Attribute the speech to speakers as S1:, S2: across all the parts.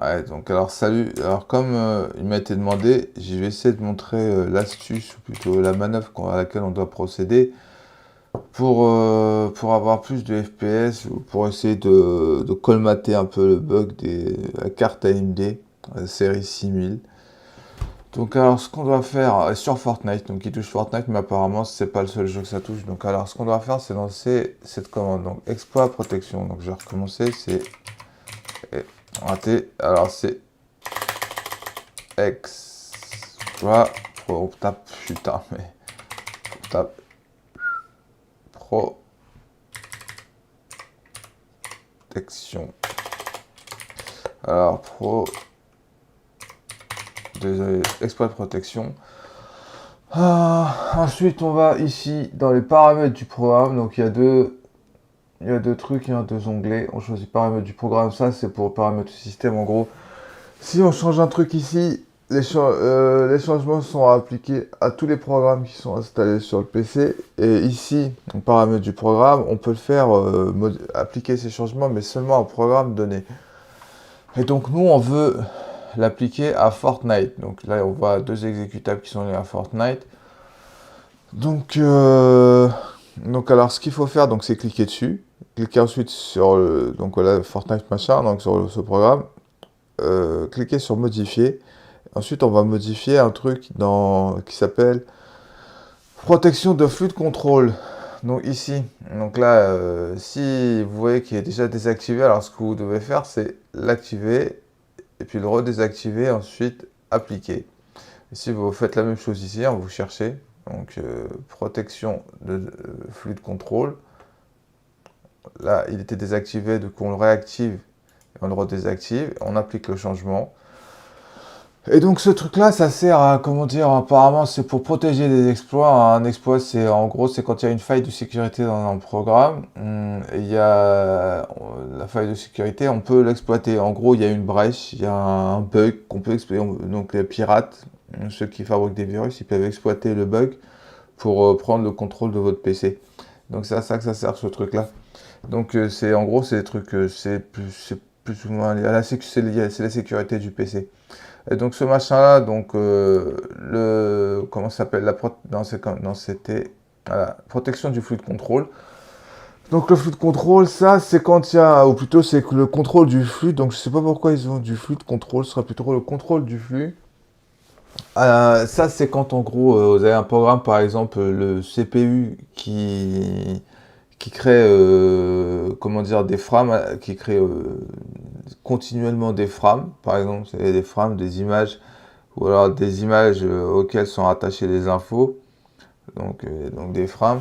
S1: Ouais, donc alors salut. Alors comme il m'a été demandé, je vais essayer de montrer l'astuce, ou plutôt la manœuvre à laquelle on doit procéder pour avoir plus de FPS, ou pour essayer de colmater un peu le bug la carte AMD, la série 6000. Donc alors ce qu'on doit faire sur Fortnite, donc il touche Fortnite, mais apparemment c'est pas le seul jeu que ça touche. Donc alors ce qu'on doit faire, c'est lancer cette commande, donc exploit protection. Donc je vais recommencer, c'est raté. Alors c'est exploit pro, tape, putain, mais tape protection. Alors désolé, exploit de protection. Ensuite, on va ici dans les paramètres du programme. Donc il y a deux trucs, il y a deux onglets. On choisit paramètres du programme. Ça, c'est pour paramètres du système. En gros, si on change un truc ici, les changements sont appliqués à tous les programmes qui sont installés sur le PC. Et ici, en paramètres du programme, on peut le faire appliquer ces changements, mais seulement à un programme donné. Et donc nous, on veut l'appliquer à Fortnite. Donc là, on voit deux exécutables qui sont liés à Fortnite. Donc, alors ce qu'il faut faire, donc, c'est cliquer dessus. Cliquer ensuite sur donc voilà, Fortnite machin, donc sur ce programme. Cliquer sur modifier. Ensuite, on va modifier un truc qui s'appelle protection de flux de contrôle. Donc ici, donc là, si vous voyez qu'il est déjà désactivé, alors ce que vous devez faire, c'est l'activer et puis le redésactiver, ensuite appliquer. Et si vous faites la même chose ici, hein, vous cherchez donc protection de flux de contrôle. Là, il était désactivé, donc on le réactive et on le redésactive, on applique le changement. Et donc ce truc-là, ça sert à, comment dire, apparemment c'est pour protéger des exploits. Un exploit, c'est en gros, c'est quand il y a une faille de sécurité dans un programme. Il y a la faille de sécurité, on peut l'exploiter. En gros, il y a une brèche, il y a un bug qu'on peut exploiter. Donc les pirates, ceux qui fabriquent des virus, ils peuvent exploiter le bug pour prendre le contrôle de votre PC. Donc c'est à ça que ça sert ce truc-là. Donc c'est en gros, c'est des trucs, c'est plus ou moins lié à c'est la sécurité du PC. Et donc ce machin-là, donc comment ça s'appelle non, c'était voilà, protection du flux de contrôle. Donc le flux de contrôle, ça c'est quand il y a, ou plutôt c'est que le contrôle du flux. Donc je sais pas pourquoi ils ont du flux de contrôle, ce sera plutôt le contrôle du flux. Ça c'est quand en gros vous avez un programme, par exemple le CPU qui crée comment dire des frames, qui crée continuellement des frames. Par exemple, c'est des frames, des images ou alors des images auxquelles sont attachées des infos, donc des frames,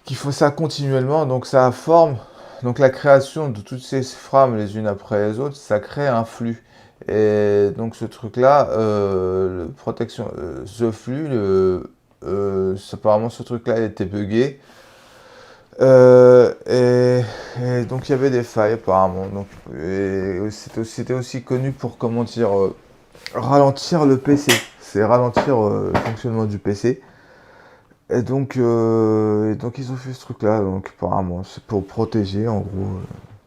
S1: qui font ça continuellement, donc ça forme, donc la création de toutes ces frames les unes après les autres, ça crée un flux. Et donc ce truc-là, protection, ce flux, apparemment ce truc-là était buggé. Et donc il y avait des failles apparemment. Donc, c'était aussi connu pour comment dire ralentir le PC, c'est ralentir le fonctionnement du PC. Et donc ils ont fait ce truc-là, donc apparemment c'est pour protéger, en gros,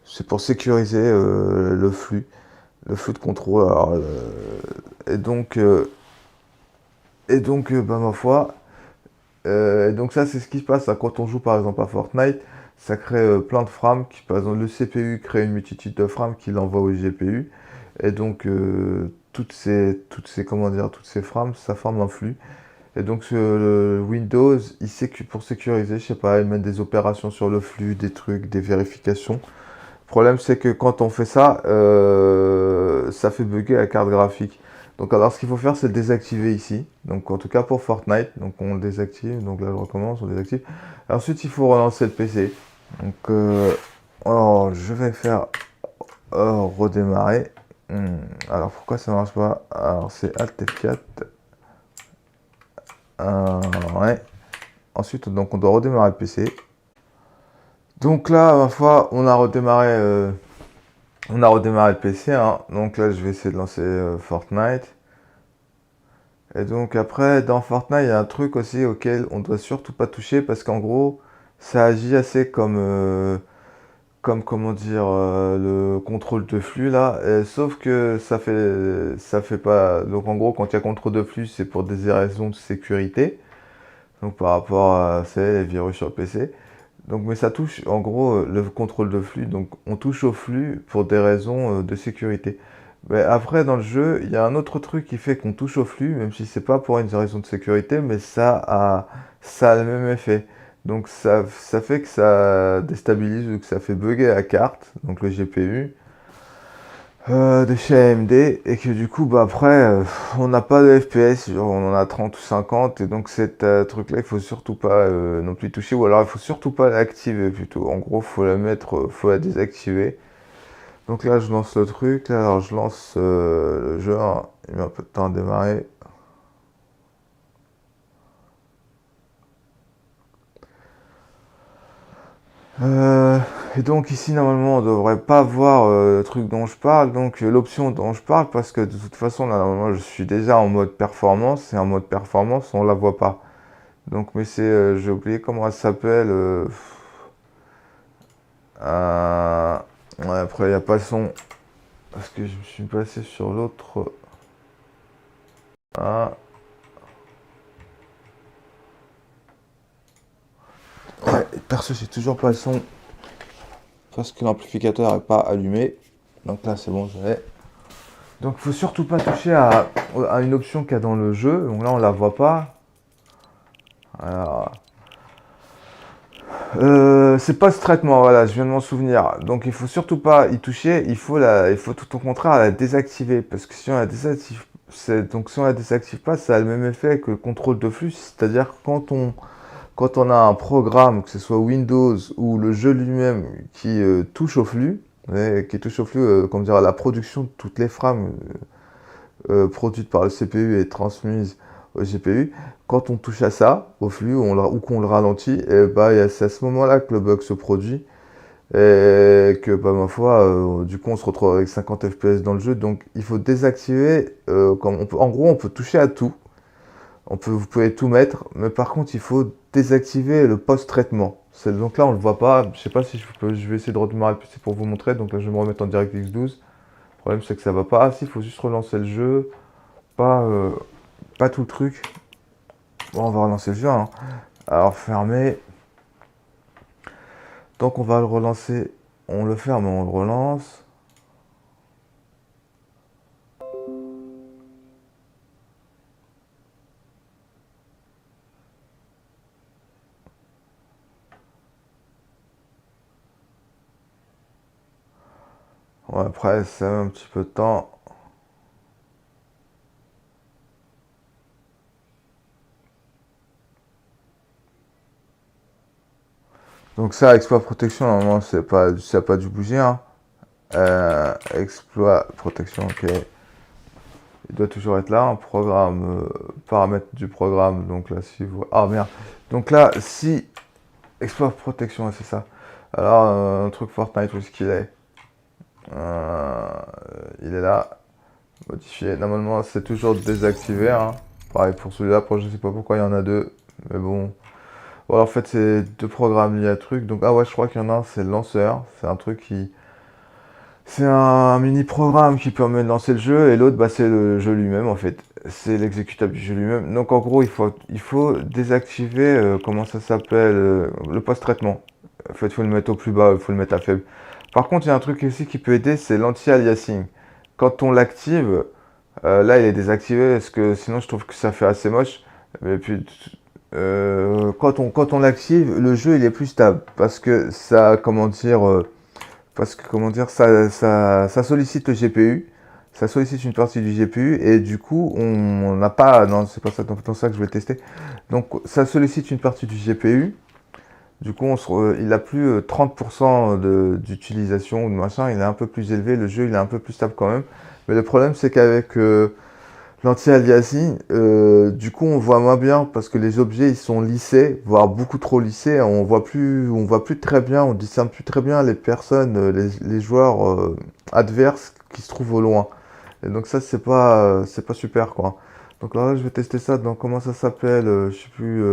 S1: c'est pour sécuriser le flux de contrôle. Alors, bah ma foi, et donc ça c'est ce qui se passe hein, quand on joue par exemple à Fortnite, ça crée plein de frames, par exemple le CPU crée une multitude de frames qu'il envoie au GPU, et donc comment dire, toutes ces frames, ça forme un flux. Et donc le Windows, pour sécuriser, je sais pas, il met des opérations sur le flux, des trucs, des vérifications. Le problème c'est que quand on fait ça, ça fait bugger la carte graphique. Donc alors ce qu'il faut faire c'est le désactiver ici. Donc en tout cas pour Fortnite, donc on le désactive. Donc là je recommence, on désactive. Et ensuite il faut relancer le PC. Donc alors je vais faire redémarrer. Alors pourquoi ça marche pas? Alors c'est Alt F4. Ouais. Ensuite, donc, on doit redémarrer le PC. Donc là, ma foi, on a redémarré le PC. Hein. Donc là, je vais essayer de lancer Fortnite. Et donc après, dans Fortnite, il y a un truc aussi auquel on doit surtout pas toucher parce qu'en gros, ça agit assez comme comment dire, le contrôle de flux là, sauf que ça fait pas. Donc en gros, quand il y a contrôle de flux, c'est pour des raisons de sécurité. Donc par rapport à les virus sur PC. Donc, mais ça touche en gros le contrôle de flux. Donc on touche au flux pour des raisons de sécurité. Mais après, dans le jeu, il y a un autre truc qui fait qu'on touche au flux, même si c'est pas pour une raison de sécurité, mais ça a le même effet. Donc ça fait que ça déstabilise ou que ça fait bugger la carte, donc le GPU, de chez AMD, et que du coup, bah après, on n'a pas de FPS, genre on en a 30 ou 50, et donc cet truc-là, il faut surtout pas non plus toucher, ou alors il faut surtout pas l'activer plutôt. En gros, faut la mettre, faut la désactiver. Donc là, je lance le truc. Là, alors, je lance le jeu, hein. Il met un peu de temps à démarrer. Euh, et donc ici, normalement, on devrait pas voir le truc dont je parle. Donc l'option dont je parle, parce que de toute façon, là, normalement, je suis déjà en mode performance. Et en mode performance, on la voit pas. Donc, mais c'est, j'ai oublié comment elle s'appelle. Euh, ouais, après, il n'y a pas le son. Parce que je me suis passé sur l'autre. Ah, ouais, perso, j'ai toujours pas le son. Parce que l'amplificateur n'est pas allumé. Donc là, c'est bon, je l'ai. Donc, il faut surtout pas toucher à une option qu'il y a dans le jeu. Donc là, on la voit pas. Alors, c'est pas ce traitement, voilà, je viens de m'en souvenir. Donc, il faut surtout pas y toucher. Il faut tout au contraire la désactiver. Parce que si on la désactive, donc si on la désactive pas, ça a le même effet que le contrôle de flux. C'est-à-dire quand on a un programme, que ce soit Windows ou le jeu lui-même, qui touche au flux, qui touche au flux, comment dire, à la production de toutes les frames produites par le CPU et transmises au GPU, quand on touche à ça, au flux, ou qu'on le ralentit, et bah, c'est à ce moment-là que le bug se produit, et que, bah, ma foi, du coup, on se retrouve avec 50 FPS dans le jeu, donc il faut désactiver, en gros, on peut toucher à tout, vous pouvez tout mettre, mais par contre, il faut désactiver le post-traitement. Donc là, on le voit pas. Je sais pas si je vais essayer de redémarrer le PC pour vous montrer. Donc là, je vais me remettre en DirectX 12. Le problème, c'est que ça va pas. Ah si, il faut juste relancer le jeu. Pas, euh, pas tout le truc. Bon, on va relancer le jeu, hein. Alors, fermer. Donc, on va le relancer. On le ferme, on le relance. Ouais, après, ça met un petit peu de temps. Donc ça, exploit protection, normalement, ça n'a pas dû bouger, hein. Exploit protection, ok. Il doit toujours être là, un programme, paramètres du programme. Donc là, si vous... Ah merde. Donc là, si... Exploit protection, ouais, c'est ça. Alors, un truc Fortnite, où est-ce qu'il est, Euh, il est là. Modifié. Normalement, c'est toujours désactivé, hein. Pareil pour celui-là. Après, je sais pas pourquoi il y en a deux. Mais bon. Voilà, en fait, c'est deux programmes liés à truc. Donc, ah ouais, je crois qu'il y en a un, c'est le lanceur. C'est un truc qui... C'est un mini-programme qui permet de lancer le jeu, et l'autre, bah, c'est le jeu lui-même, en fait. C'est l'exécutable du jeu lui-même. Donc, en gros, il faut désactiver, comment ça s'appelle, le post-traitement. En fait, il faut le mettre au plus bas, il faut le mettre à faible. Par contre, il y a un truc aussi qui peut aider, c'est l'anti-aliasing. Quand on l'active, là, il est désactivé, parce que sinon, je trouve que ça fait assez moche. Et puis, quand on l'active, le jeu, il est plus stable. Parce que ça, comment dire... parce que, comment dire, ça sollicite le GPU, ça sollicite une partie du GPU, et du coup, on n'a pas, non, c'est pas ça, dans ça que je vais tester. Donc, ça sollicite une partie du GPU, du coup, il a plus 30% d'utilisation ou de machin, il est un peu plus élevé, le jeu, il est un peu plus stable quand même. Mais le problème, c'est qu'avec l'anti-aliasing, du coup, on voit moins bien parce que les objets ils sont lissés, voire beaucoup trop lissés. On voit plus très bien, on discerne plus très bien les personnes, les joueurs adverses qui se trouvent au loin. Et donc ça, c'est pas super quoi. Donc là, je vais tester ça dans comment ça s'appelle, je sais plus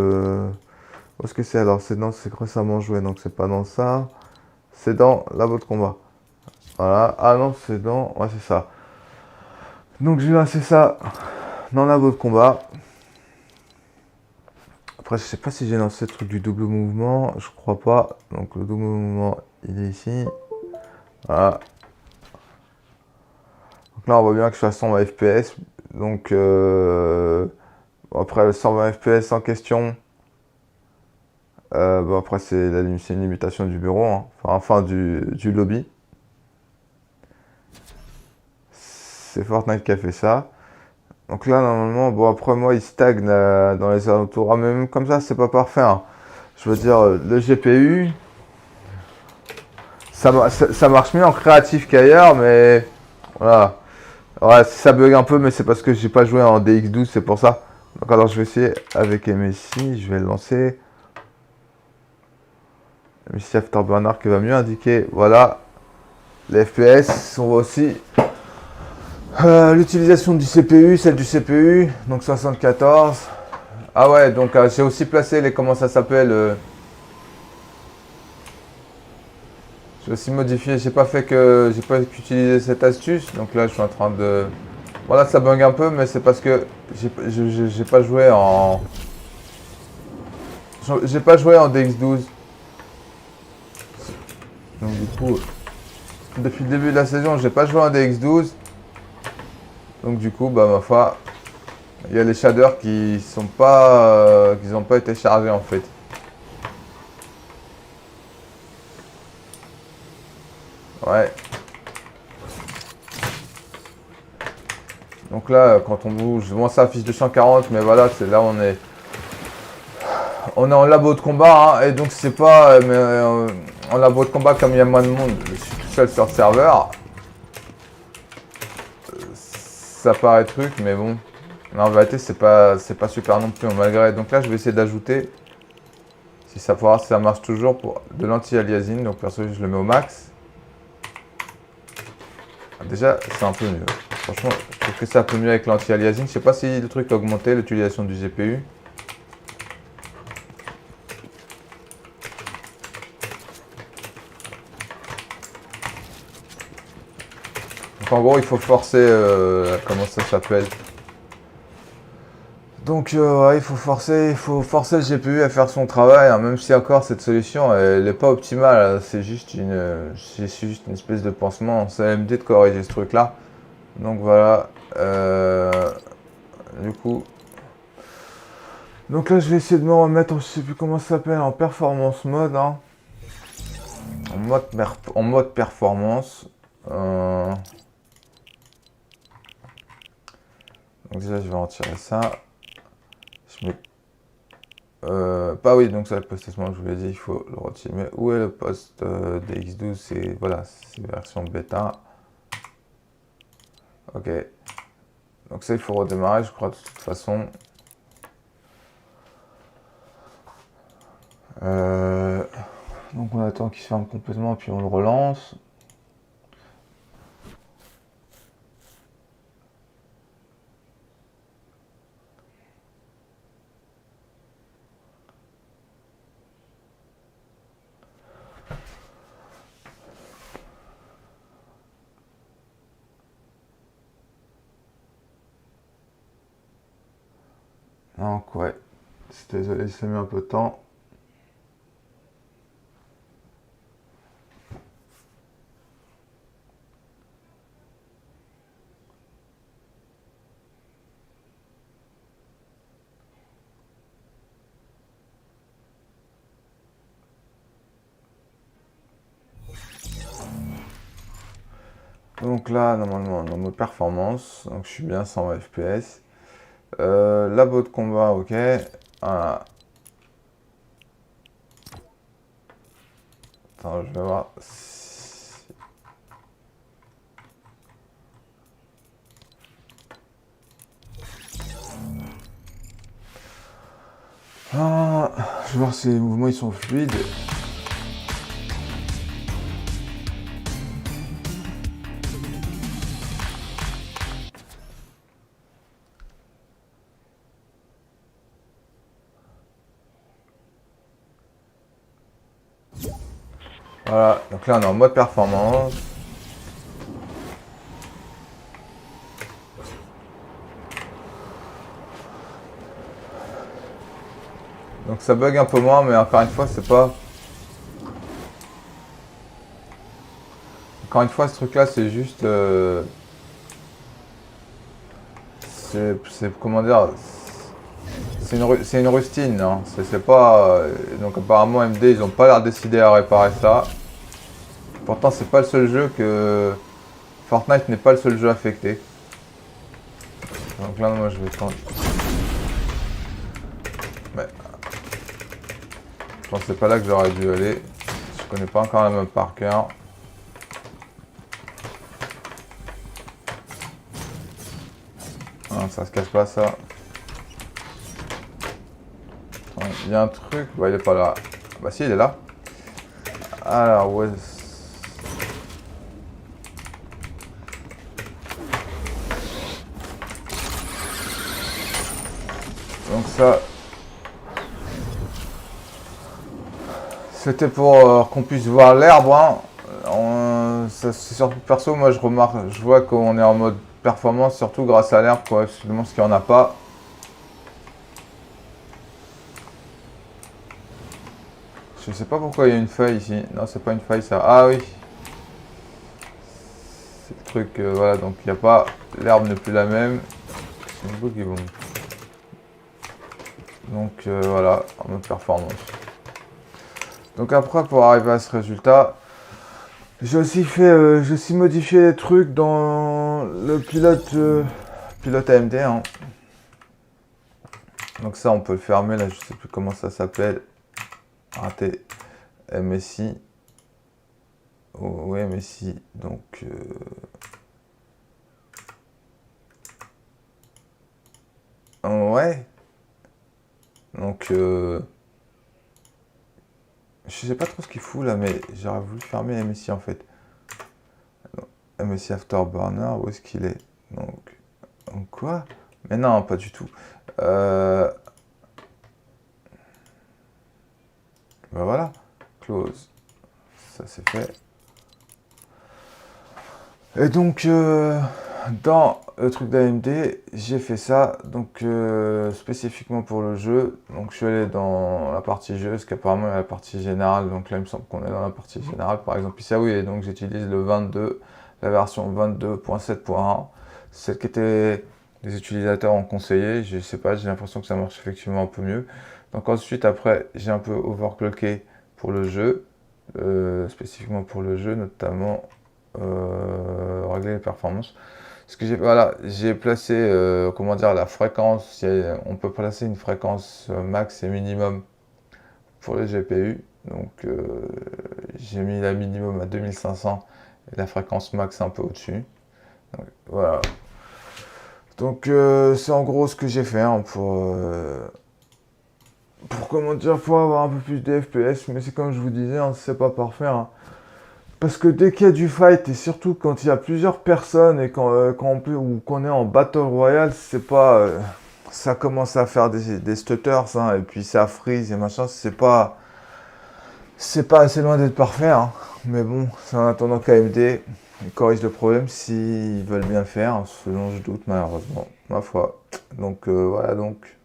S1: où est-ce que c'est. Alors c'est récemment joué, donc c'est pas dans ça. C'est dans labo de combat. Voilà. Ah non, c'est dans... Ouais, c'est ça. Donc, je vais lancer ça dans labo de combat. Après, je sais pas si j'ai lancé le truc du double mouvement. Je crois pas. Donc, le double mouvement, il est ici. Voilà. Donc là, on voit bien que je suis à 120 FPS. Donc, bon, après, le 120 FPS en question... bon, après, c'est une limitation du bureau, hein. Enfin du lobby. C'est Fortnite qui a fait ça. Donc là, normalement, bon, après, moi, il stagne dans les alentours. Ah, mais même comme ça, c'est pas parfait, hein. Je veux dire, le GPU, ça marche mieux en créatif qu'ailleurs, mais voilà. Ouais, ça bug un peu, mais c'est parce que j'ai pas joué en DX12, c'est pour ça. Donc alors, je vais essayer avec MSI, je vais le lancer. MSI Afterburner qui va mieux indiquer. Voilà, les FPS, on voit aussi l'utilisation du CPU, celle du CPU, donc 74. Ah ouais, donc j'ai aussi placé les, comment ça s'appelle, j'ai aussi modifié, j'ai pas utilisé cette astuce, donc là je suis en train de, voilà, ça bug un peu, mais c'est parce que j'ai pas joué en, j'ai pas joué en DX12, donc du coup, depuis le début de la saison, j'ai pas joué en DX12, donc du coup, bah ma foi, il y a les shaders qui sont pas, qui n'ont pas été chargés en fait. Ouais. Donc là, quand on bouge, moi ça affiche 240, mais voilà, c'est là on est en labo de combat, hein, et donc c'est pas, mais en labo de combat comme il y a moins de monde, je suis tout seul sur le serveur. Ça paraît truc, mais bon, mais en vérité c'est pas super non plus, malgré. Donc là, je vais essayer d'ajouter, si ça marche toujours, pour de l'anti-aliasing. Donc perso, je le mets au max. Déjà, c'est un peu mieux. Franchement, je trouve que c'est un peu mieux avec l'anti-aliasing. Je sais pas si le truc a augmenté l'utilisation du GPU. Donc en gros, il faut forcer, comment ça s'appelle? Donc ouais, il faut forcer le GPU à faire son travail, hein, même si encore cette solution, elle n'est pas optimale, hein. C'est juste une espèce de pansement. C'est AMD de corriger ce truc-là. Donc voilà. Du coup, donc là, je vais essayer de me remettre, je sais plus comment ça s'appelle, en performance mode, hein. En mode performance. Donc déjà, je vais retirer ça. Je mets pas oui, donc ça le post je vous l'ai dit, il faut le retirer. Mais où est le post DX12? C'est voilà, c'est version bêta. Ok. Donc ça, il faut redémarrer, je crois, de toute façon. Donc on attend qu'il se ferme complètement, puis on le relance. Donc ouais, désolé, ça a mis un peu de temps. Donc là, normalement, dans nos performances, donc je suis bien 120 FPS. Labo de combat, ok. Voilà. Attends, je vais voir. Ah, je vais voir si les mouvements ils sont fluides. Voilà, donc là on est en mode performance. Donc ça bug un peu moins, mais encore une fois, c'est pas... Encore une fois, ce truc-là, c'est juste... C'est... Comment dire... C'est une rustine, hein. C'est pas... donc apparemment, MD, ils ont pas l'air décidé à réparer ça. Pourtant, c'est pas le seul jeu que... Fortnite n'est pas le seul jeu affecté. Donc là, moi, je vais prendre... Mais... Je pense que c'est pas là que j'aurais dû aller. Je connais pas encore la map par cœur. Non, ça se cache pas, ça. Il y a un truc... Bah, il est pas là. Bah si, il est là. Alors, ouais... Donc ça... C'était pour qu'on puisse voir l'herbe, hein. C'est surtout perso, moi je remarque, je vois qu'on est en mode performance, surtout grâce à l'herbe, quoi. Je me demande ce qu'il n'y en a pas. Je sais pas pourquoi il y a une feuille ici. Non, c'est pas une feuille ça. Ah oui. C'est le truc, voilà, donc il n'y a pas... L'herbe n'est plus la même. C'est une boucle, bon. Donc voilà, en mode performance. Donc après, pour arriver à ce résultat, j'ai aussi modifié les trucs dans le pilote AMD, hein. Donc ça, on peut le fermer, là, je sais plus comment ça s'appelle. Raté. MSI. Oh, ouais, MSI. Donc... ouais. Donc... Je sais pas trop ce qu'il fout là, mais j'aurais voulu fermer MSI en fait. MSI Afterburner, où est-ce qu'il est, donc quoi? Mais non, pas du tout. Bah voilà, close. Ça c'est fait. Et donc, dans le truc d'AMD, j'ai fait ça, donc spécifiquement pour le jeu. Donc je suis allé dans la partie jeu, parce qu'apparemment il y a la partie générale, donc là il me semble qu'on est dans la partie générale, par exemple ici, ah oui, et donc j'utilise le 22, la version 22.7.1, celle qui était les utilisateurs ont conseillé, je sais pas, j'ai l'impression que ça marche effectivement un peu mieux. Donc ensuite, après, j'ai un peu overclocké pour le jeu, spécifiquement pour le jeu, notamment régler les performances. Ce que j'ai placé, comment dire, la fréquence. On peut placer une fréquence max et minimum pour les GPU. Donc j'ai mis la minimum à 2500 et la fréquence max un peu au-dessus. Voilà. Donc c'est en gros ce que j'ai fait, hein, pour comment dire, pour avoir un peu plus de FPS. Mais c'est comme je vous disais, hein, c'est pas parfait, hein. Parce que dès qu'il y a du fight, et surtout quand il y a plusieurs personnes et ou qu'on est en Battle Royale, c'est pas... ça commence à faire des stutters, hein, et puis ça freeze et machin, c'est pas assez loin d'être parfait, hein. Mais bon, c'est en attendant qu'AMD corrige le problème s'ils veulent bien faire, ce dont je doute malheureusement, ma foi. Donc voilà, donc...